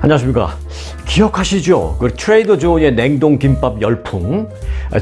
안녕하십니까. 기억하시죠? 그 트레이더 조의 냉동 김밥 열풍.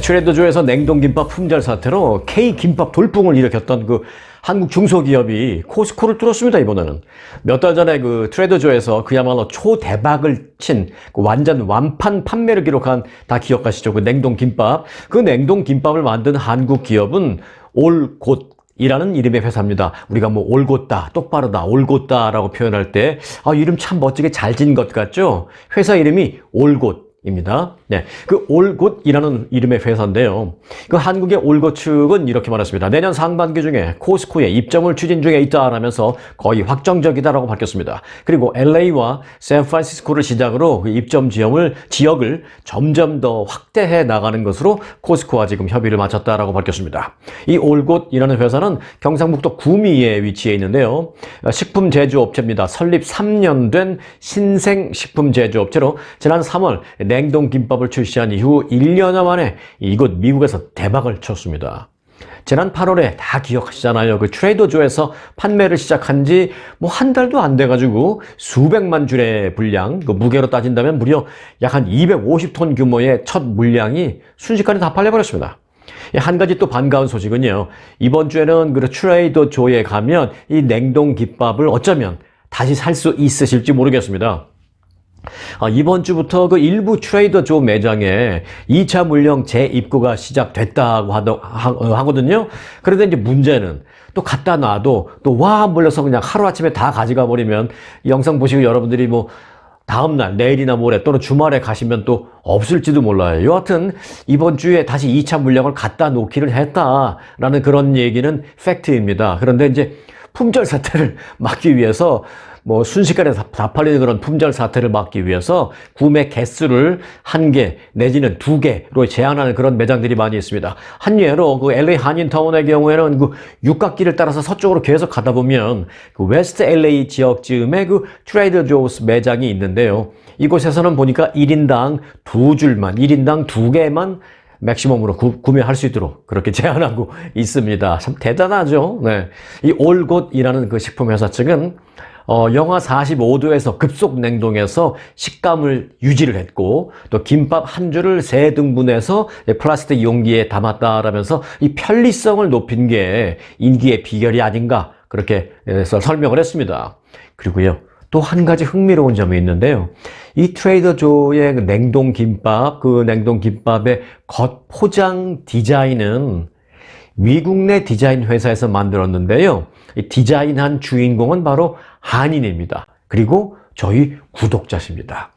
트레이더 조에서 냉동 김밥 품절 사태로 K 김밥 돌풍을 일으켰던 그 한국 중소기업이 코스코를 뚫었습니다. 이번에는 몇 달 전에 그 트레이더 조에서 그야말로 초대박을 친 그 완전 완판 판매를 기록한, 다 기억하시죠? 그 냉동 김밥. 그 냉동 김밥을 만든 한국 기업은 올곧 이라는 이름의 회사입니다. 우리가 뭐 올곧다, 똑바르다, 올곧다라고 표현할 때 이름 참 멋지게 잘 지은 것 같죠? 회사 이름이 올곧입니다. 네, 그 올곧이라는 이름의 회사인데요. 그 한국의 올곧 측은 이렇게 말했습니다. 내년 상반기 중에 코스코에 입점을 추진 중에 있다라면서 거의 확정적이다라고 밝혔습니다. 그리고 LA와 샌프란시스코를 시작으로 그 입점 지역을 점점 더 확대해 나가는 것으로 코스코와 지금 협의를 마쳤다라고 밝혔습니다. 이 올곧이라는 회사는 경상북도 구미에 위치해 있는데요. 식품 제조업체입니다. 설립 3년 된 신생 식품 제조업체로 지난 3월 냉동 김밥을 출시한 이후 1년여 만에 이곳 미국에서 대박을 쳤습니다. 지난 8월에 다 기억하시잖아요. 그 트레이더 조에서 판매를 시작한 지 뭐 한 달도 안 돼가지고 수백만 줄의 분량, 그 무게로 따진다면 무려 약 한 250톤 규모의 첫 물량이 순식간에 다 팔려버렸습니다. 한 가지 또 반가운 소식은요. 이번 주에는 그 트레이더 조에 가면 이 냉동 김밥을 어쩌면 다시 살 수 있으실지 모르겠습니다. 이번 주부터 그 일부 트레이더 조 매장에 2차 물량 재입고가 시작됐다고 하거든요. 그런데 이제 문제는 또 갖다 놔도 또 와 몰려서 그냥 하루아침에 다 가져가 버리면, 영상 보시고 여러분들이 뭐 다음날, 내일이나 모레 또는 주말에 가시면 또 없을지도 몰라요. 여하튼 이번 주에 다시 2차 물량을 갖다 놓기를 했다라는 그런 얘기는 팩트입니다. 그런데 이제 품절 사태를 막기 위해서, 뭐 순식간에 다 팔리는 그런 품절 사태를 막기 위해서 구매 개수를 1개 내지는 2개로 제한하는 그런 매장들이 많이 있습니다. 한 예로 그 LA 한인타운의 경우에는 그 육각길을 따라서 서쪽으로 계속 가다 보면 그 웨스트 LA 지역쯤에 그 트레이더 조스 매장이 있는데요. 이곳에서는 보니까 1인당 2줄만, 1인당 2개만 맥시멈으로 구매할 수 있도록 그렇게 제한하고 있습니다. 참 대단하죠. 네. 이 올곧이라는 그 식품회사 측은 영하 45도에서 급속 냉동해서 식감을 유지를 했고, 또 김밥 한 줄을 3등분해서 플라스틱 용기에 담았다라면서 이 편리성을 높인 게 인기의 비결이 아닌가, 그렇게 해서 설명을 했습니다. 그리고요, 또 한 가지 흥미로운 점이 있는데요. 이 트레이더 조의 냉동 김밥, 그 냉동 김밥의 겉 포장 디자인은 미국 내 디자인 회사에서 만들었는데요. 이 디자인한 주인공은 바로 한인입니다. 그리고 저희 구독자십니다.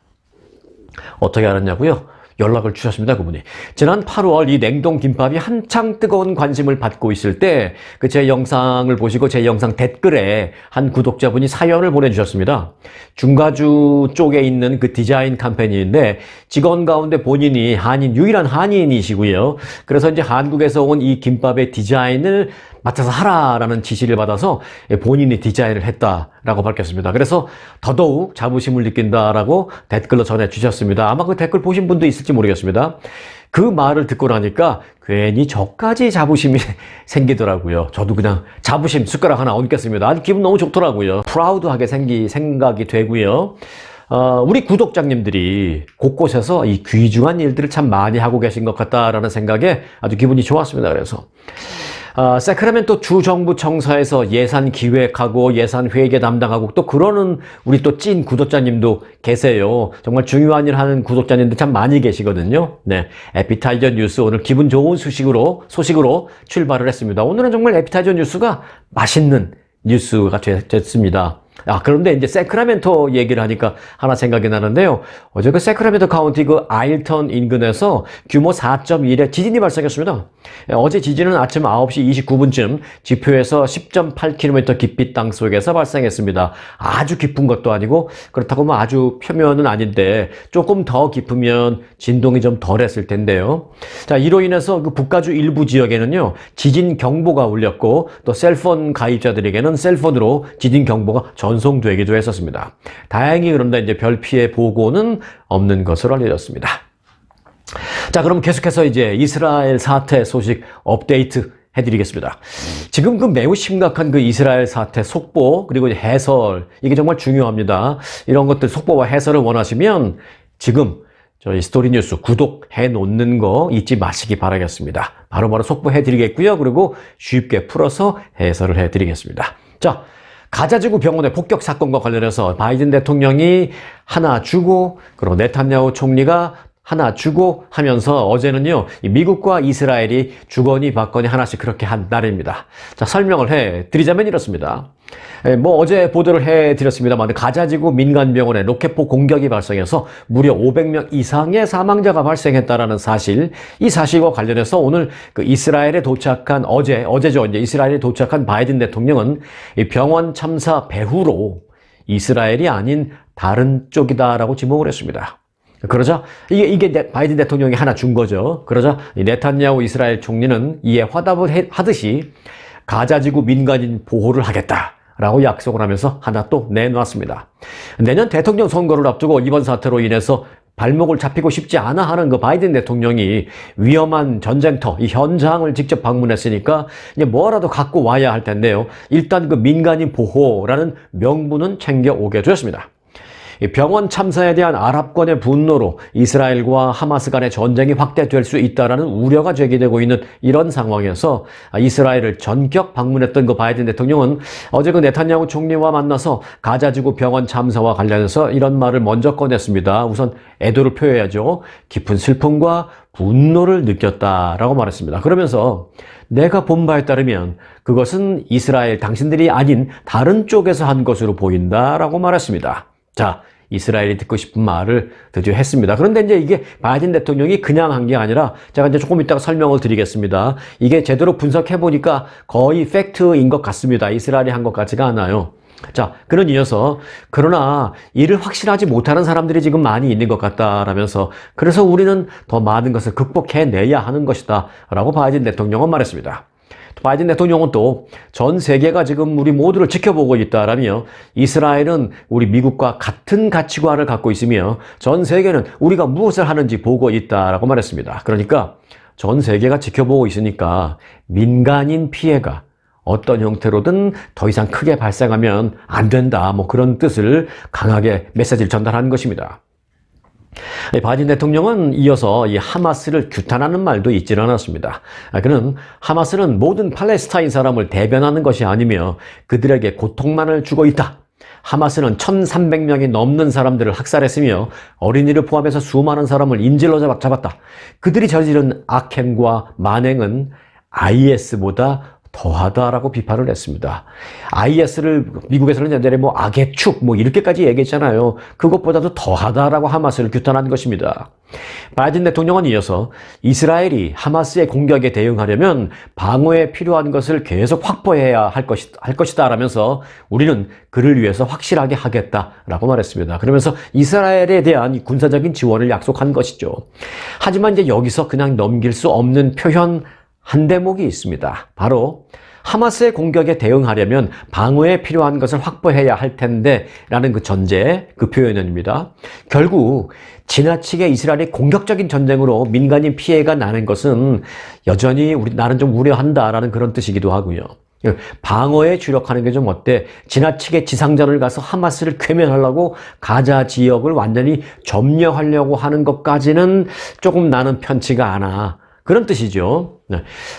어떻게 알았냐고요? 연락을 주셨습니다. 그분이. 지난 8월 이 냉동 김밥이 한창 뜨거운 관심을 받고 있을 때 그 제 영상을 보시고 제 영상 댓글에 한 구독자분이 사연을 보내주셨습니다. 중가주 쪽에 있는 그 디자인 컴퍼니인데 직원 가운데 본인이 유일한 한인이시고요. 그래서 이제 한국에서 온 이 김밥의 디자인을 맡아서 하라라는 지시를 받아서 본인이 디자인을 했다라고 밝혔습니다. 그래서 더더욱 자부심을 느낀다라고 댓글로 전해주셨습니다. 아마 그 댓글 보신 분도 있을지 모르겠습니다. 그 말을 듣고 나니까 괜히 저까지 자부심이 생기더라고요. 저도 그냥 자부심 숟가락 하나 얹겠습니다. 아주 기분 너무 좋더라고요. 프라우드하게 생각이 되고요. 우리 구독자님들이 곳곳에서 이 귀중한 일들을 참 많이 하고 계신 것 같다라는 생각에 아주 기분이 좋았습니다. 그래서 세크라멘토 주정부 청사에서 예산 기획하고 예산 회계 담당하고 또 그러는 우리 또 찐 구독자님도 계세요. 정말 중요한 일 하는 구독자님들 참 많이 계시거든요. 네, 에피타이저 뉴스 오늘 기분 좋은 소식으로 출발을 했습니다. 오늘은 정말 에피타이저 뉴스가 맛있는 뉴스가 됐습니다. 그런데 이제 세크라멘토 얘기를 하니까 하나 생각이 나는데요. 어제 그 세크라멘토 카운티 그 아일턴 인근에서 규모 4.1의 지진이 발생했습니다. 어제 지진은 아침 9시 29분쯤 지표에서 10.8km 깊이 땅 속에서 발생했습니다. 아주 깊은 것도 아니고 그렇다고 뭐 아주 표면은 아닌데 조금 더 깊으면 진동이 좀 덜했을 텐데요. 자, 이로 인해서 그 북가주 일부 지역에는요 지진 경보가 울렸고 또 셀폰 가입자들에게는 셀폰으로 지진 경보가 전송되기도 했었습니다. 다행히 그런데 이제 별 피해 보고는 없는 것으로 알려졌습니다. 자, 그럼 계속해서 이제 이스라엘 사태 소식 업데이트 해드리겠습니다. 지금 그 매우 심각한 그 이스라엘 사태 속보 그리고 해설 이게 정말 중요합니다. 이런 것들 속보와 해설을 원하시면 지금 저희 스토리뉴스 구독해 놓는 거 잊지 마시기 바라겠습니다. 바로바로 속보해 드리겠고요. 그리고 쉽게 풀어서 해설을 해 드리겠습니다. 자, 가자지구 병원의 폭격 사건과 관련해서 바이든 대통령이 하나 주고 그리고 네탄야후 총리가 하나 주고 하면서 어제는요, 미국과 이스라엘이 주거니 받거니 하나씩 그렇게 한 날입니다. 자, 설명을 해 드리자면 이렇습니다. 어제 보도를 해 드렸습니다만, 가자지구 민간병원에 로켓포 공격이 발생해서 무려 500명 이상의 사망자가 발생했다라는 사실, 이 사실과 관련해서 오늘 그 이스라엘에 도착한 어제죠. 이제 이스라엘에 도착한 바이든 대통령은 이 병원 참사 배후로 이스라엘이 아닌 다른 쪽이다라고 지목을 했습니다. 그러자 이게 바이든 대통령이 하나 준 거죠. 그러자 네탄야후 이스라엘 총리는 이에 화답을 하듯이 가자지구 민간인 보호를 하겠다라고 약속을 하면서 하나 또 내놓았습니다. 내년 대통령 선거를 앞두고 이번 사태로 인해서 발목을 잡히고 싶지 않아 하는 그 바이든 대통령이 위험한 전쟁터, 이 현장을 직접 방문했으니까 이제 뭐라도 갖고 와야 할 텐데요. 일단 그 민간인 보호라는 명분은 챙겨오게 되었습니다. 병원 참사에 대한 아랍권의 분노로 이스라엘과 하마스 간의 전쟁이 확대될 수 있다는 우려가 제기되고 있는 이런 상황에서 이스라엘을 전격 방문했던 그 바이든 대통령은 어제 그 네탄야후 총리와 만나서 가자지구 병원 참사와 관련해서 이런 말을 먼저 꺼냈습니다. 우선 애도를 표해야죠. 깊은 슬픔과 분노를 느꼈다라고 말했습니다. 그러면서 내가 본 바에 따르면 그것은 이스라엘 당신들이 아닌 다른 쪽에서 한 것으로 보인다라고 말했습니다. 자, 이스라엘이 듣고 싶은 말을 드디어 했습니다. 그런데 이제 이게 바이든 대통령이 그냥 한 게 아니라 제가 이제 조금 이따가 설명을 드리겠습니다. 이게 제대로 분석해 보니까 거의 팩트인 것 같습니다. 이스라엘이 한 것 같지가 않아요. 자, 그런 이어서 그러나 이를 확신하지 못하는 사람들이 지금 많이 있는 것 같다라면서 그래서 우리는 더 많은 것을 극복해내야 하는 것이다 라고 바이든 대통령은 말했습니다. 바이든 대통령은 또 전 세계가 지금 우리 모두를 지켜보고 있다라며 이스라엘은 우리 미국과 같은 가치관을 갖고 있으며 전 세계는 우리가 무엇을 하는지 보고 있다라고 말했습니다. 그러니까 전 세계가 지켜보고 있으니까 민간인 피해가 어떤 형태로든 더 이상 크게 발생하면 안 된다. 그런 뜻을 강하게 메시지를 전달하는 것입니다. 바이든 대통령은 이어서 이 하마스를 규탄하는 말도 잊지는 않았습니다. 그는 하마스는 모든 팔레스타인 사람을 대변하는 것이 아니며 그들에게 고통만을 주고 있다. 하마스는 1,300명이 넘는 사람들을 학살했으며 어린이를 포함해서 수많은 사람을 인질로 잡았다. 그들이 저지른 악행과 만행은 IS보다 더하다라고 비판을 했습니다. IS를 미국에서는 옛날에 악의 축 이렇게까지 얘기했잖아요. 그것보다도 더하다라고 하마스를 규탄한 것입니다. 바이든 대통령은 이어서 이스라엘이 하마스의 공격에 대응하려면 방어에 필요한 것을 계속 확보해야 할 것이다 라면서 우리는 그를 위해서 확실하게 하겠다라고 말했습니다. 그러면서 이스라엘에 대한 군사적인 지원을 약속한 것이죠. 하지만 이제 여기서 그냥 넘길 수 없는 표현 한 대목이 있습니다. 바로 하마스의 공격에 대응하려면 방어에 필요한 것을 확보해야 할 텐데 라는 그 전제, 그 표현입니다. 결국 지나치게 이스라엘이 공격적인 전쟁으로 민간인 피해가 나는 것은 여전히 나는 좀 우려한다라는 그런 뜻이기도 하고요. 방어에 주력하는 게 좀 어때? 지나치게 지상전을 가서 하마스를 괴멸하려고 가자 지역을 완전히 점령하려고 하는 것까지는 조금 나는 편치가 않아. 그런 뜻이죠.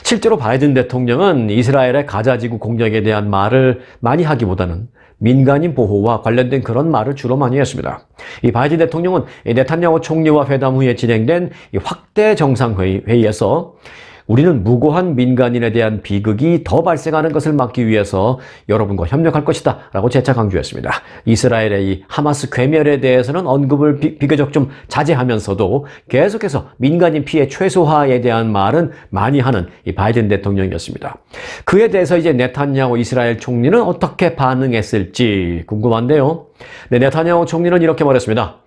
실제로 바이든 대통령은 이스라엘의 가자지구 공격에 대한 말을 많이 하기보다는 민간인 보호와 관련된 그런 말을 주로 많이 했습니다. 이 바이든 대통령은 네탄야후 총리와 회담 후에 진행된 이 확대 정상회의에서 우리는 무고한 민간인에 대한 비극이 더 발생하는 것을 막기 위해서 여러분과 협력할 것이다 라고 재차 강조했습니다. 이스라엘의 이 하마스 괴멸에 대해서는 언급을 비교적 좀 자제하면서도 계속해서 민간인 피해 최소화에 대한 말은 많이 하는 이 바이든 대통령이었습니다. 그에 대해서 이제 네탄야후 이스라엘 총리는 어떻게 반응했을지 궁금한데요. 네탄야후 총리는 이렇게 말했습니다.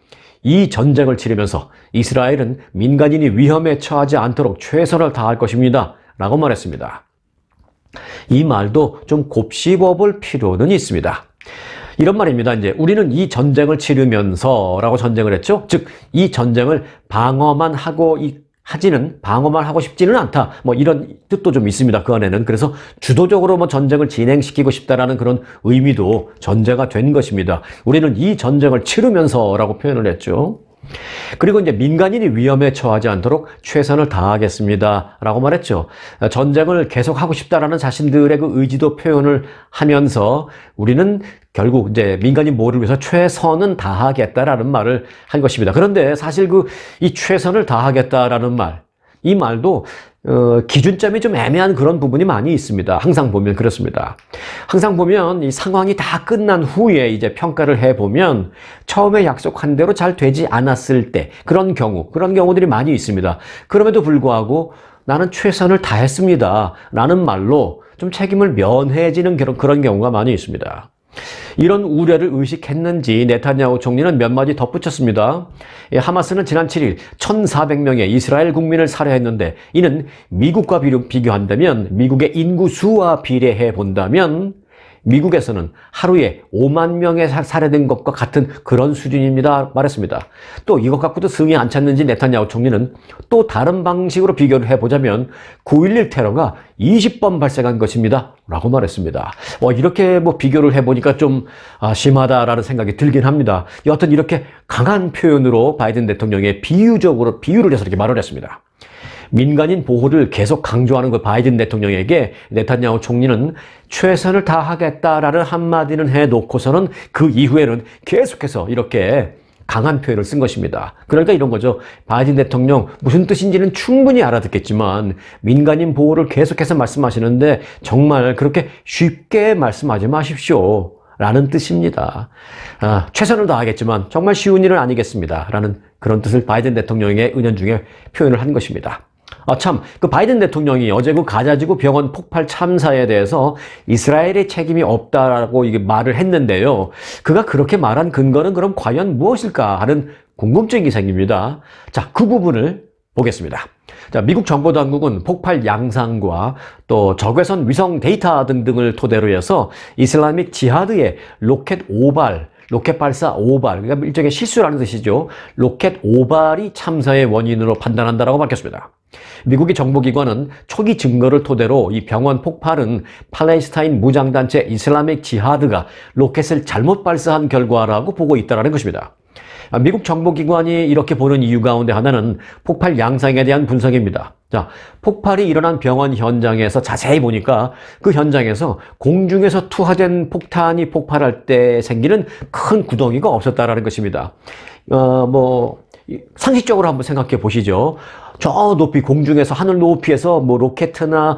이 전쟁을 치르면서 이스라엘은 민간인이 위험에 처하지 않도록 최선을 다할 것입니다. 라고 말했습니다. 이 말도 좀 곱씹어 볼 필요는 있습니다. 이런 말입니다. 이제 우리는 이 전쟁을 치르면서 라고 전쟁을 했죠. 즉, 이 전쟁을 방어만 하고 하지는 방어만 하고 싶지는 않다. 뭐 이런 뜻도 좀 있습니다. 그 안에는. 그래서 주도적으로 뭐 전쟁을 진행시키고 싶다라는 그런 의미도 전제가 된 것입니다. 우리는 이 전쟁을 치르면서라고 표현을 했죠. 그리고 이제 민간인이 위험에 처하지 않도록 최선을 다하겠습니다. 라고 말했죠. 전쟁을 계속하고 싶다라는 자신들의 그 의지도 표현을 하면서 우리는 결국 이제 민간인 보호를 위해서 최선은 다하겠다라는 말을 한 것입니다. 그런데 사실 이 최선을 다하겠다라는 말, 이 말도 기준점이 좀 애매한 그런 부분이 많이 있습니다. 항상 보면 그렇습니다. 항상 보면 이 상황이 다 끝난 후에 이제 평가를 해보면 처음에 약속한 대로 잘 되지 않았을 때 그런 경우들이 많이 있습니다. 그럼에도 불구하고 나는 최선을 다했습니다. 라는 말로 좀 책임을 면해지는 그런 경우가 많이 있습니다. 이런 우려를 의식했는지 네타냐후 총리는 몇 마디 덧붙였습니다. 하마스는 지난 7일 1,400명의 이스라엘 국민을 살해했는데 이는 미국과 비교한다면 미국의 인구 수와 비례해 본다면 미국에서는 하루에 5만 명의 살해된 것과 같은 그런 수준입니다. 말했습니다. 또 이것 갖고도 승이 안 찼는지 네타냐후 총리는 또 다른 방식으로 비교를 해보자면 9.11 테러가 20번 발생한 것입니다. 라고 말했습니다. 이렇게 뭐 비교를 해보니까 좀 심하다라는 생각이 들긴 합니다. 여하튼 이렇게 강한 표현으로 바이든 대통령의 비유를 해서 이렇게 말을 했습니다. 민간인 보호를 계속 강조하는 그 바이든 대통령에게 네타냐후 총리는 최선을 다하겠다라는 한마디는 해놓고서는 그 이후에는 계속해서 이렇게 강한 표현을 쓴 것입니다. 그러니까 이런 거죠. 바이든 대통령 무슨 뜻인지는 충분히 알아듣겠지만 민간인 보호를 계속해서 말씀하시는데 정말 그렇게 쉽게 말씀하지 마십시오. 라는 뜻입니다. 최선을 다하겠지만 정말 쉬운 일은 아니겠습니다. 라는 그런 뜻을 바이든 대통령의 은연중에 표현을 한 것입니다. 그 바이든 대통령이 어제 그 가자지구 병원 폭발 참사에 대해서 이스라엘의 책임이 없다라고 이게 말을 했는데요. 그가 그렇게 말한 근거는 그럼 과연 무엇일까 하는 궁금증이 생깁니다. 자, 그 부분을 보겠습니다. 자, 미국 정보당국은 폭발 양상과 또 적외선 위성 데이터 등등을 토대로 해서 이슬라믹 지하드의 로켓 발사 오발, 그러니까 일종의 실수라는 뜻이죠. 로켓 오발이 참사의 원인으로 판단한다라고 밝혔습니다. 미국의 정보기관은 초기 증거를 토대로 이 병원 폭발은 팔레스타인 무장단체 이슬라믹 지하드가 로켓을 잘못 발사한 결과라고 보고 있다는 것입니다. 미국 정보기관이 이렇게 보는 이유 가운데 하나는 폭발 양상에 대한 분석입니다. 자, 폭발이 일어난 병원 현장에서 자세히 보니까 그 현장에서 공중에서 투하된 폭탄이 폭발할 때 생기는 큰 구덩이가 없었다라는 것입니다. 상식적으로 한번 생각해 보시죠. 저 높이 공중에서 하늘 높이에서 뭐 로켓이나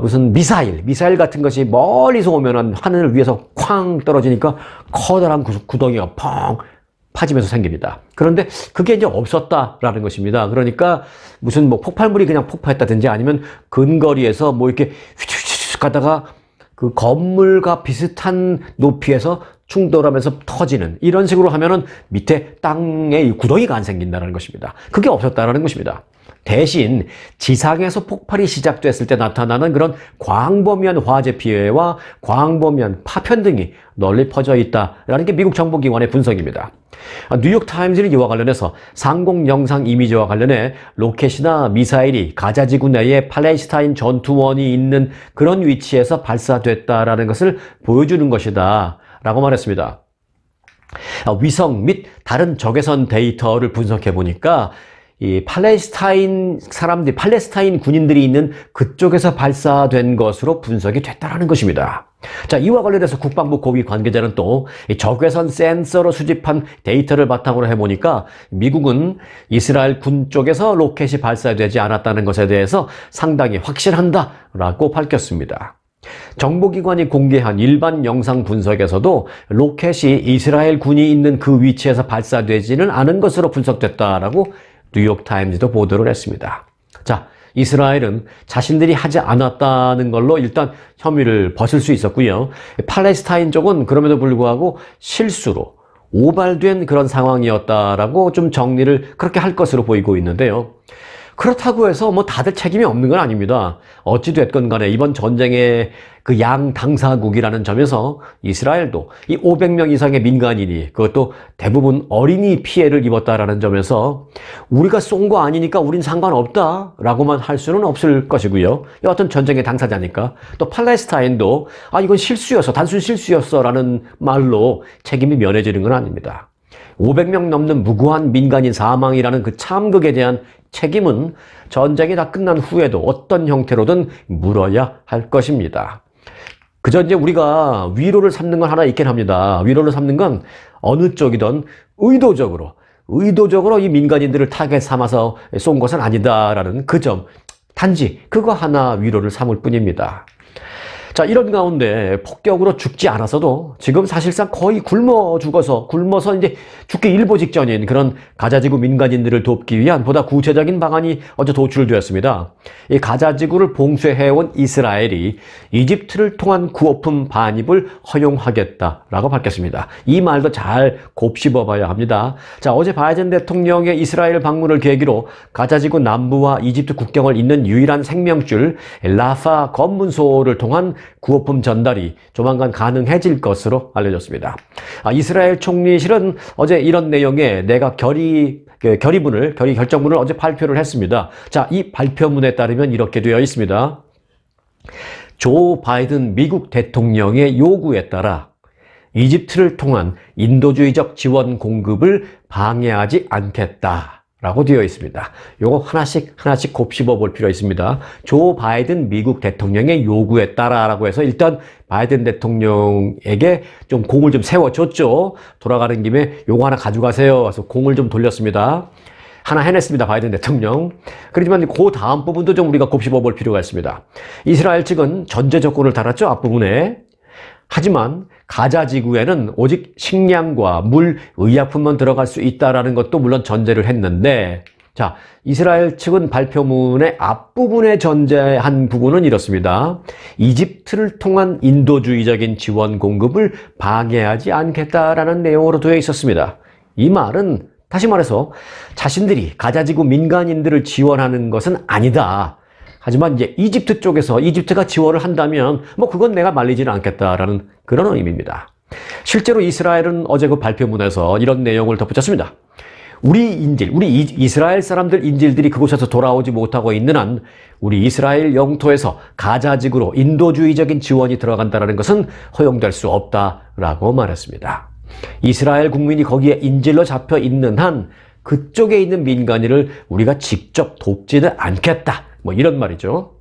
무슨 미사일 같은 것이 멀리서 오면은 하늘 위에서 쾅 떨어지니까 커다란 구덩이가 펑 파지면서 생깁니다. 그런데 그게 이제 없었다라는 것입니다. 그러니까 무슨 뭐 폭발물이 그냥 폭파했다든지 아니면 근거리에서 뭐 이렇게 휘휘휘 가다가 그 건물과 비슷한 높이에서 충돌하면서 터지는 이런 식으로 하면은 밑에 땅에 구덩이가 안 생긴다는 것입니다. 그게 없었다라는 것입니다. 대신 지상에서 폭발이 시작됐을 때 나타나는 그런 광범위한 화재 피해와 광범위한 파편 등이 널리 퍼져 있다라는 게 미국 정보기관의 분석입니다. 뉴욕타임즈는 이와 관련해서 상공 영상 이미지와 관련해 로켓이나 미사일이 가자지구 내에 팔레스타인 전투원이 있는 그런 위치에서 발사됐다라는 것을 보여주는 것이다 라고 말했습니다. 위성 및 다른 적외선 데이터를 분석해 보니까 이 팔레스타인 군인들이 있는 그쪽에서 발사된 것으로 분석이 됐다라는 것입니다. 자, 이와 관련해서 국방부 고위 관계자는 또 적외선 센서로 수집한 데이터를 바탕으로 해보니까 미국은 이스라엘 군 쪽에서 로켓이 발사되지 않았다는 것에 대해서 상당히 확실한다라고 밝혔습니다. 정보기관이 공개한 일반 영상 분석에서도 로켓이 이스라엘 군이 있는 그 위치에서 발사되지는 않은 것으로 분석됐다라고 뉴욕타임즈도 보도를 했습니다. 자, 이스라엘은 자신들이 하지 않았다는 걸로 일단 혐의를 벗을 수 있었고요. 팔레스타인 쪽은 그럼에도 불구하고 실수로 오발된 그런 상황이었다라고 좀 정리를 그렇게 할 것으로 보이고 있는데요. 그렇다고 해서 뭐 다들 책임이 없는 건 아닙니다. 어찌됐건 간에 이번 전쟁의 그 양 당사국이라는 점에서 이스라엘도 이 500명 이상의 민간인이, 그것도 대부분 어린이 피해를 입었다라는 점에서 우리가 쏜 거 아니니까 우린 상관없다라고만 할 수는 없을 것이고요. 여하튼 전쟁의 당사자니까. 또 팔레스타인도 이건 실수였어, 단순 실수였어라는 말로 책임이 면해지는 건 아닙니다. 500명 넘는 무고한 민간인 사망이라는 그 참극에 대한 책임은 전쟁이 다 끝난 후에도 어떤 형태로든 물어야 할 것입니다. 그저 이제 우리가 위로를 삼는 건 하나 있긴 합니다. 위로를 삼는 건 어느 쪽이든 의도적으로 이 민간인들을 타겟 삼아서 쏜 것은 아니다라는 그 점, 단지 그거 하나 위로를 삼을 뿐입니다. 자, 이런 가운데 폭격으로 죽지 않았어도 지금 사실상 거의 굶어서 이제 죽기 일보 직전인 그런 가자지구 민간인들을 돕기 위한 보다 구체적인 방안이 어제 도출되었습니다. 이 가자지구를 봉쇄해온 이스라엘이 이집트를 통한 구호품 반입을 허용하겠다라고 밝혔습니다. 이 말도 잘 곱씹어 봐야 합니다. 자, 어제 바이든 대통령의 이스라엘 방문을 계기로 가자지구 남부와 이집트 국경을 잇는 유일한 생명줄 라파 검문소를 통한 구호품 전달이 조만간 가능해질 것으로 알려졌습니다. 이스라엘 총리실은 어제 이런 내용의 내각 결의문을 어제 발표를 했습니다. 자, 이 발표문에 따르면 이렇게 되어 있습니다. 조 바이든 미국 대통령의 요구에 따라 이집트를 통한 인도주의적 지원 공급을 방해하지 않겠다 라고 되어 있습니다. 요거 하나씩 곱씹어 볼 필요가 있습니다. 조 바이든 미국 대통령의 요구에 따라라고 해서 일단 바이든 대통령에게 좀 공을 좀 세워줬죠. 돌아가는 김에 요거 하나 가져가세요. 그래서 공을 좀 돌렸습니다. 하나 해냈습니다. 바이든 대통령. 그렇지만 그 다음 부분도 좀 우리가 곱씹어 볼 필요가 있습니다. 이스라엘 측은 전제 조건을 달았죠. 앞부분에. 하지만 가자 지구에는 오직 식량과 물, 의약품만 들어갈 수 있다라는 것도 물론 전제를 했는데, 자, 이스라엘 측은 발표문의 앞부분에 전제한 부분은 이렇습니다. 이집트를 통한 인도주의적인 지원 공급을 방해하지 않겠다라는 내용으로 되어 있었습니다. 이 말은 다시 말해서 자신들이 가자 지구 민간인들을 지원하는 것은 아니다. 하지만 이제 이집트 쪽에서 이집트가 지원을 한다면 뭐 그건 내가 말리지는 않겠다라는 그런 의미입니다. 실제로 이스라엘은 어제 그 발표문에서 이런 내용을 덧붙였습니다. 우리 이스라엘 사람들 인질들이 그곳에서 돌아오지 못하고 있는 한 우리 이스라엘 영토에서 가자 지구로 인도주의적인 지원이 들어간다는 것은 허용될 수 없다라고 말했습니다. 이스라엘 국민이 거기에 인질로 잡혀 있는 한 그쪽에 있는 민간인을 우리가 직접 돕지는 않겠다. 뭐 이런 말이죠.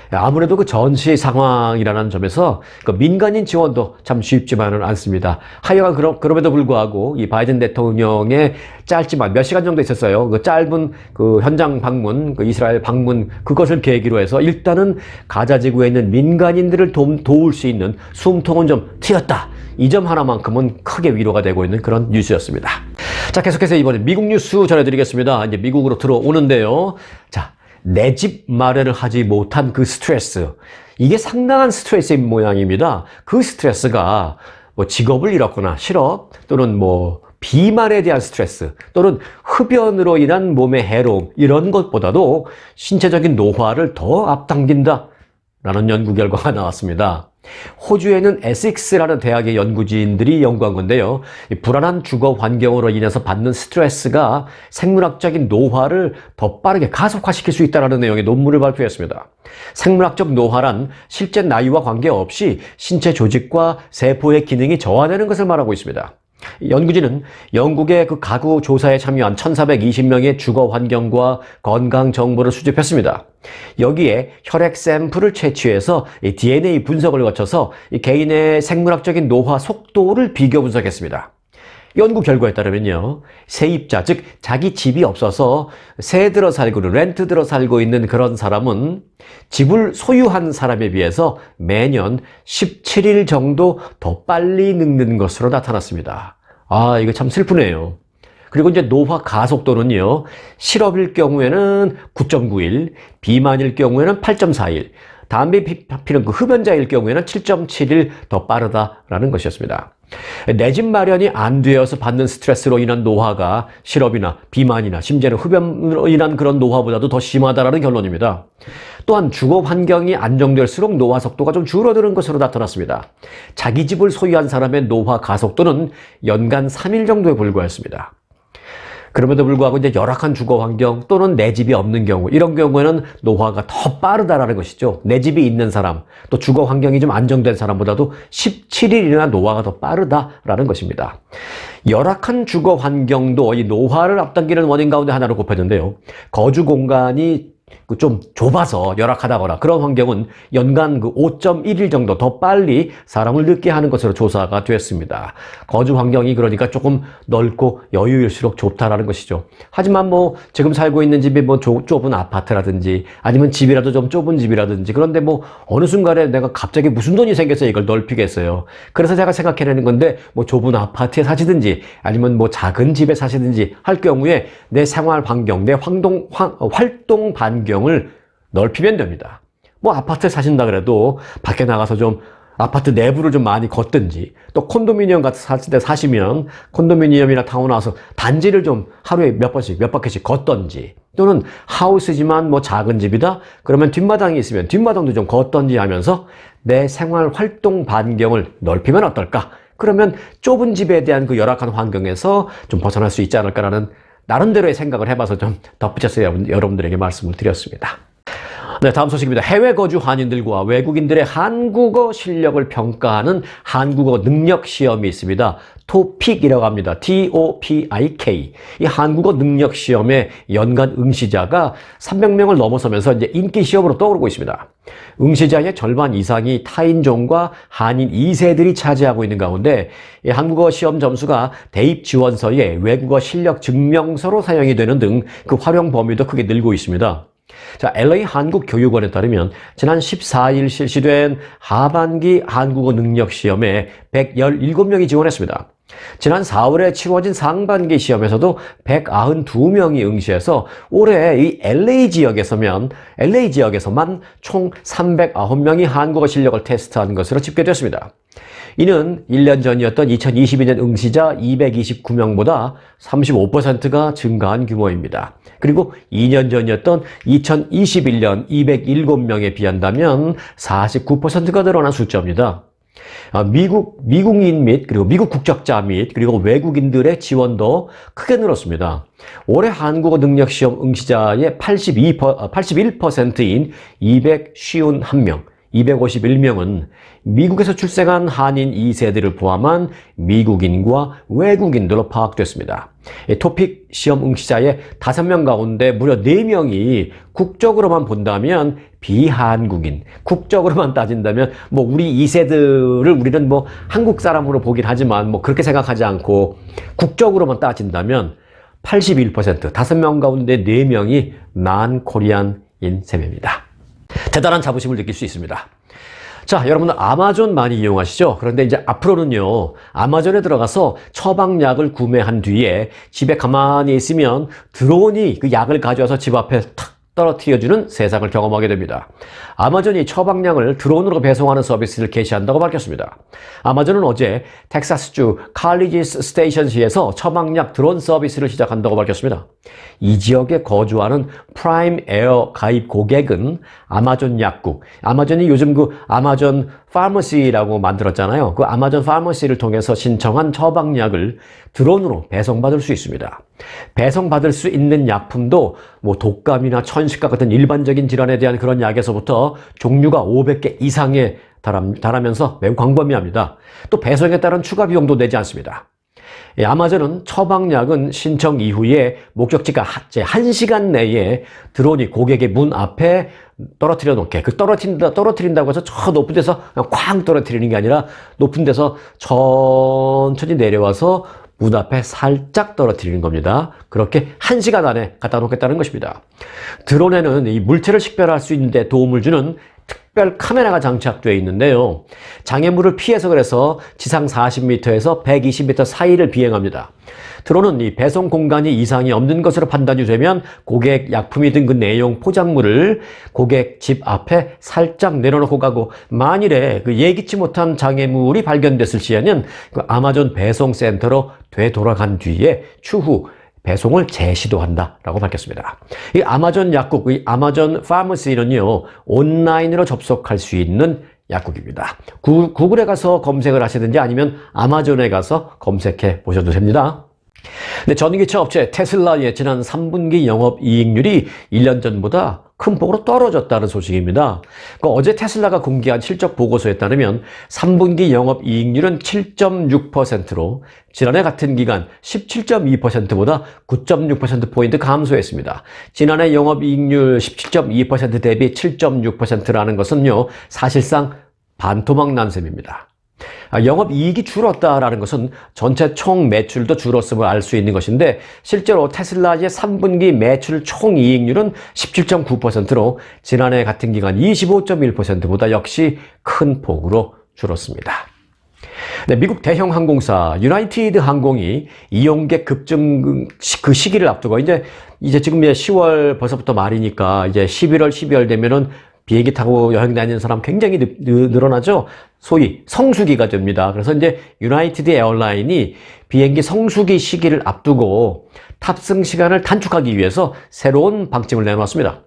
아무래도 그 전시 상황이라는 점에서 그 민간인 지원도 참 쉽지만은 않습니다. 하여간 그럼에도 불구하고 이 바이든 대통령의 짧지만 몇 시간 정도 있었어요. 그 짧은 그 현장 방문, 그 이스라엘 방문, 그것을 계기로 해서 일단은 가자 지구에 있는 민간인들을 도울 수 있는 숨통은 좀 트였다. 이 점 하나만큼은 크게 위로가 되고 있는 그런 뉴스였습니다. 자, 계속해서 이번에 미국 뉴스 전해드리겠습니다. 이제 미국으로 들어오는데요. 자, 내 집 마련을 하지 못한 그 스트레스, 이게 상당한 스트레스인 모양입니다. 그 스트레스가 뭐 직업을 잃었거나 실업 또는 뭐 비만에 대한 스트레스 또는 흡연으로 인한 몸의 해로움, 이런 것보다도 신체적인 노화를 더 앞당긴다라는 연구 결과가 나왔습니다. 호주에는 에식스라는 대학의 연구진들이 연구한 건데요. 불안한 주거 환경으로 인해서 받는 스트레스가 생물학적인 노화를 더 빠르게 가속화시킬 수 있다는 내용의 논문을 발표했습니다. 생물학적 노화란 실제 나이와 관계없이 신체 조직과 세포의 기능이 저하되는 것을 말하고 있습니다. 연구진은 영국의 그 가구 조사에 참여한 1,420명의 주거 환경과 건강 정보를 수집했습니다. 여기에 혈액 샘플을 채취해서 DNA 분석을 거쳐서 개인의 생물학적인 노화 속도를 비교 분석했습니다. 연구 결과에 따르면요, 세입자, 즉 자기 집이 없어서 세 들어 살고 렌트 들어 살고 있는 그런 사람은 집을 소유한 사람에 비해서 매년 17일 정도 더 빨리 늙는 것으로 나타났습니다. 아, 이거 참 슬프네요. 그리고 이제 노화 가속도는요, 실업일 경우에는 9.9일, 비만일 경우에는 8.4일, 담배 피는 그 흡연자일 경우에는 7.7일 더 빠르다라는 것이었습니다. 내 집 마련이 안 되어서 받는 스트레스로 인한 노화가 실업이나 비만이나 심지어는 흡연으로 인한 그런 노화보다도 더 심하다라는 결론입니다. 또한 주거 환경이 안정될수록 노화 속도가 좀 줄어드는 것으로 나타났습니다. 자기 집을 소유한 사람의 노화 가속도는 연간 3일 정도에 불과했습니다. 그럼에도 불구하고 이제 열악한 주거 환경 또는 내 집이 없는 경우, 이런 경우에는 노화가 더 빠르다라는 것이죠. 내 집이 있는 사람, 또 주거 환경이 좀 안정된 사람보다도 17일이나 노화가 더 빠르다라는 것입니다. 열악한 주거 환경도 이 노화를 앞당기는 원인 가운데 하나로 꼽혔는데요. 거주 공간이 좀 좁아서 열악하다거나 그런 환경은 연간 5.1일 정도 더 빨리 사람을 늙게 하는 것으로 조사가 됐습니다. 거주 환경이 그러니까 조금 넓고 여유일수록 좋다라는 것이죠. 하지만 뭐 지금 살고 있는 집이 뭐 좁은 아파트라든지 아니면 집이라도 좀 좁은 집이라든지, 그런데 뭐 어느 순간에 내가 갑자기 무슨 돈이 생겨서 이걸 넓히겠어요. 그래서 제가 생각해내는 건데, 뭐 좁은 아파트에 사시든지 아니면 뭐 작은 집에 사시든지 할 경우에 내 생활 반경, 내 활동 반경을 넓히면 됩니다. 뭐 아파트에 사신다 그래도 밖에 나가서 좀 아파트 내부를 좀 많이 걷든지, 또 콘도미니엄 같은 데 사시면 콘도미니엄이나 타운하우스 단지를 좀 하루에 몇 바퀴씩 걷던지, 또는 하우스지만 뭐 작은 집이다 그러면 뒷마당이 있으면 뒷마당도 좀 걷던지 하면서 내 생활 활동 반경을 넓히면 어떨까? 그러면 좁은 집에 대한 그 열악한 환경에서 좀 벗어날 수 있지 않을까라는 나름대로의 생각을 해봐서 좀 덧붙여서 여러분들에게 말씀을 드렸습니다. 네, 다음 소식입니다. 해외 거주 한인들과 외국인들의 한국어 실력을 평가하는 한국어 능력 시험이 있습니다. 토픽이라고 합니다. TOPIK. 이 한국어 능력 시험의 연간 응시자가 300명을 넘어서면서 이제 인기 시험으로 떠오르고 있습니다. 응시자의 절반 이상이 타인종과 한인 2세들이 차지하고 있는 가운데 이 한국어 시험 점수가 대입 지원서에 외국어 실력 증명서로 사용이 되는 등 그 활용 범위도 크게 늘고 있습니다. 자, LA 한국교육원에 따르면 지난 14일 실시된 하반기 한국어 능력 시험에 117명이 지원했습니다. 지난 4월에 치러진 상반기 시험에서도 192명이 응시해서 올해 이 LA 지역에서만 총 309명이 한국어 실력을 테스트한 것으로 집계됐습니다. 이는 1년 전이었던 2022년 응시자 229명보다 35%가 증가한 규모입니다. 그리고 2년 전이었던 2021년 207명에 비한다면 49%가 늘어난 숫자입니다. 미국인 및 그리고 미국 국적자 및 그리고 외국인들의 지원도 크게 늘었습니다. 올해 한국어 능력 시험 응시자의 81%인 251명, 251명은 미국에서 출생한 한인 2세대를 포함한 미국인과 외국인들로 파악됐습니다. 토픽 시험 응시자의 5명 가운데 무려 4명이 국적으로만 본다면 비한국인, 국적으로만 따진다면 뭐 우리 2세들을 우리는 뭐 한국 사람으로 보긴 하지만 뭐 그렇게 생각하지 않고 국적으로만 따진다면 81%, 5명 가운데 4명이 난코리안인 셈입니다. 대단한 자부심을 느낄 수 있습니다. 자, 여러분들 아마존 많이 이용하시죠? 그런데 이제 앞으로는요, 아마존에 들어가서 처방약을 구매한 뒤에 집에 가만히 있으면 드론이 그 약을 가져와서 집 앞에 탁 떨어뜨려주는 세상을 경험하게 됩니다. 아마존이 처방약을 드론으로 배송하는 서비스를 개시한다고 밝혔습니다. 아마존은 어제 텍사스주 칼리지스 스테이션시에서 처방약 드론 서비스를 시작한다고 밝혔습니다. 이 지역에 거주하는 프라임 에어 가입 고객은 아마존 약국, 아마존이 요즘 그 아마존 파머시라고 만들었잖아요. 그 아마존 파머시를 통해서 신청한 처방약을 드론으로 배송받을 수 있습니다. 배송받을 수 있는 약품도 뭐 독감이나 천식과 같은 일반적인 질환에 대한 그런 약에서부터 종류가 500개 이상에 달하면서 매우 광범위합니다. 또 배송에 따른 추가 비용도 내지 않습니다. 아마존은 처방약은 신청 이후에 목적지가 1시간 내에 드론이 고객의 문 앞에 떨어뜨려 놓게, 떨어뜨린다고 해서 저 높은 데서 그냥 쾅 떨어뜨리는 게 아니라 높은 데서 천천히 내려와서 문 앞에 살짝 떨어뜨리는 겁니다. 그렇게 1시간 안에 갖다 놓겠다는 것입니다. 드론에는 이 물체를 식별할 수 있는 데 도움을 주는 특별 카메라가 장착되어 있는데요. 장애물을 피해서 그래서 지상 40m에서 120m 사이를 비행합니다. 드론은 이 배송 공간이 이상이 없는 것으로 판단이 되면 고객 약품이 든 그 내용 포장물을 고객 집 앞에 살짝 내려놓고 가고, 만일에 그 예기치 못한 장애물이 발견됐을 시에는 그 아마존 배송 센터로 되돌아간 뒤에 추후 배송을 재시도한다라고 밝혔습니다. 이 아마존 약국, 이 아마존 파머시는요, 온라인으로 접속할 수 있는 약국입니다. 구글에 가서 검색을 하시든지 아니면 아마존에 가서 검색해 보셔도 됩니다. 네, 전기차 업체 테슬라의 지난 3분기 영업이익률이 1년 전보다 큰 폭으로 떨어졌다는 소식입니다. 어제 테슬라가 공개한 실적 보고서에 따르면 3분기 영업이익률은 7.6%로 지난해 같은 기간 17.2%보다 9.6%포인트 감소했습니다. 지난해 영업이익률 17.2% 대비 7.6%라는 것은요, 사실상 반토막 난 셈입니다. 영업이익이 줄었다라는 것은 전체 총 매출도 줄었음을 알 수 있는 것인데, 실제로 테슬라의 3분기 매출 총이익률은 17.9%로 지난해 같은 기간 25.1%보다 역시 큰 폭으로 줄었습니다. 네, 미국 대형 항공사 유나이티드 항공이 이용객 급증 그 시기를 앞두고 이제 지금 10월 벌써부터 말이니까 이제 11월, 12월 되면은 비행기 타고 여행 다니는 사람 굉장히 늘어나죠. 소위 성수기가 됩니다. 그래서 이제 유나이티드 에어라인이 비행기 성수기 시기를 앞두고 탑승 시간을 단축하기 위해서 새로운 방침을 내놓았습니다.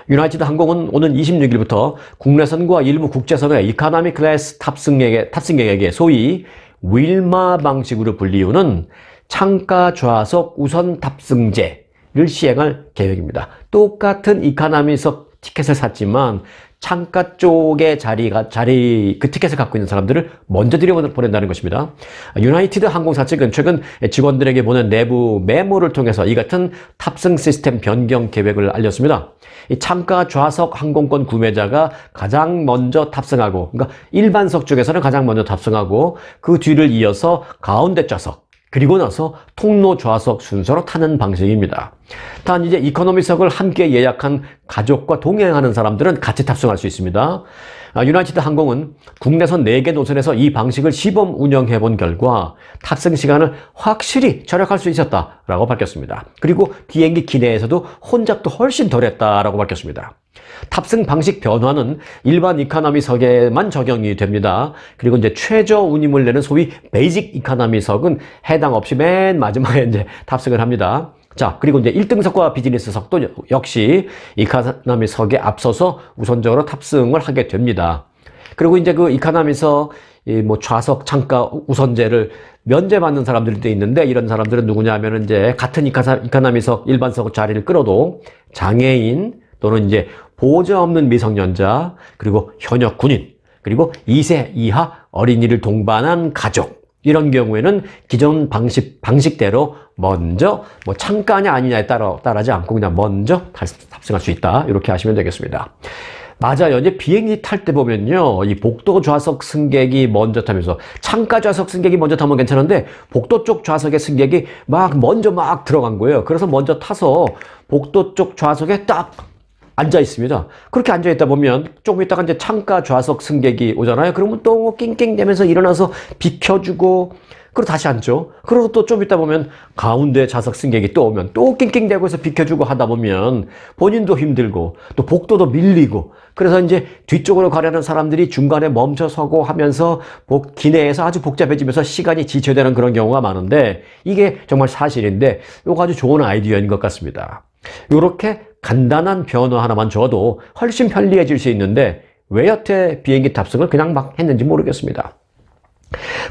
유나이티드 항공은 오는 26일부터 국내선과 일부 국제선의 이코노미 클래스 탑승객에게 소위 윌마 방식으로 불리우는 창가 좌석 우선 탑승제를 시행할 계획입니다. 똑같은 이코노미석 티켓을 샀지만 창가 쪽에 그 티켓을 갖고 있는 사람들을 먼저 들여보낸다는 것입니다. 유나이티드 항공사 측은 최근 직원들에게 보낸 내부 메모를 통해서 이 같은 탑승 시스템 변경 계획을 알렸습니다. 이 창가 좌석 항공권 구매자가 가장 먼저 탑승하고, 그러니까 일반석 쪽에서는 가장 먼저 탑승하고 그 뒤를 이어서 가운데 좌석, 그리고 나서 통로 좌석 순서로 타는 방식입니다. 단 이제 이코노미석을 함께 예약한 가족과 동행하는 사람들은 같이 탑승할 수 있습니다. 유나이티드 항공은 국내선 4개 노선에서 이 방식을 시범 운영해 본 결과 탑승 시간을 확실히 절약할 수 있었다라고 밝혔습니다. 그리고 비행기 기내에서도 혼잡도 훨씬 덜했다라고 밝혔습니다. 탑승 방식 변화는 일반 이코노미석에만 적용이 됩니다. 그리고 이제 최저 운임을 내는 소위 베이직 이코노미석은 해당 없이 맨 마지막에 이제 탑승을 합니다. 자, 그리고 이제 1등석과 비즈니스석도 역시 이코노미석에 앞서서 우선적으로 탑승을 하게 됩니다. 그리고 이제 그 이코노미석 좌석 창가 우선제를 면제받는 사람들도 있는데, 이런 사람들은 누구냐 하면 이제 같은 이코노미석 일반석 자리를 끌어도 장애인 또는 이제 보호자 없는 미성년자, 그리고 현역 군인, 그리고 2세 이하 어린이를 동반한 가족, 이런 경우에는 기존 방식대로 먼저 창가냐 아니냐에 따라지 않고 그냥 먼저 탑승할 수 있다, 이렇게 하시면 되겠습니다. 맞아요. 이제 비행기 탈 때 보면요, 이 복도 좌석 승객이 먼저 타면서 창가 좌석 승객이 먼저 타면 괜찮은데 복도 쪽 좌석의 승객이 먼저 들어간 거예요. 그래서 먼저 타서 복도 쪽 좌석에 딱 앉아 있습니다. 그렇게 앉아 있다 보면 조금 있다가 이제 창가 좌석 승객이 오잖아요. 그러면 또 낑낑대면서 일어나서 비켜주고, 그리고 다시 앉죠. 그리고 또 좀 있다 보면 가운데 좌석 승객이 또 오면 또 낑낑대고 해서 비켜주고 하다 보면 본인도 힘들고 또 복도도 밀리고, 그래서 이제 뒤쪽으로 가려는 사람들이 중간에 멈춰서고 하면서 기내에서 아주 복잡해지면서 시간이 지체되는 그런 경우가 많은데, 이게 정말 사실인데 이거 아주 좋은 아이디어인 것 같습니다. 이렇게 간단한 변화 하나만 줘도 훨씬 편리해질 수 있는데 왜 여태 비행기 탑승을 그냥 막 했는지 모르겠습니다.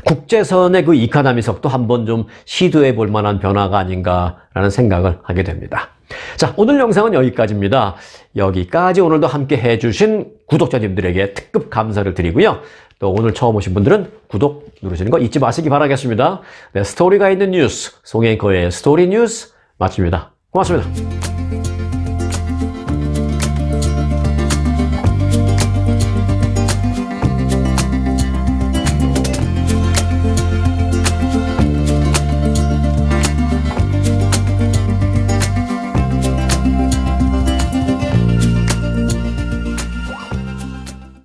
국제선의 그 이코노미석도 한번 좀 시도해 볼 만한 변화가 아닌가라는 생각을 하게 됩니다. 자, 오늘 영상은 여기까지입니다. 여기까지 오늘도 함께 해주신 구독자님들에게 특급 감사를 드리고요. 또 오늘 처음 오신 분들은 구독 누르시는 거 잊지 마시기 바라겠습니다. 네, 스토리가 있는 뉴스, 송앵커의 스토리 뉴스 마칩니다. 고맙습니다.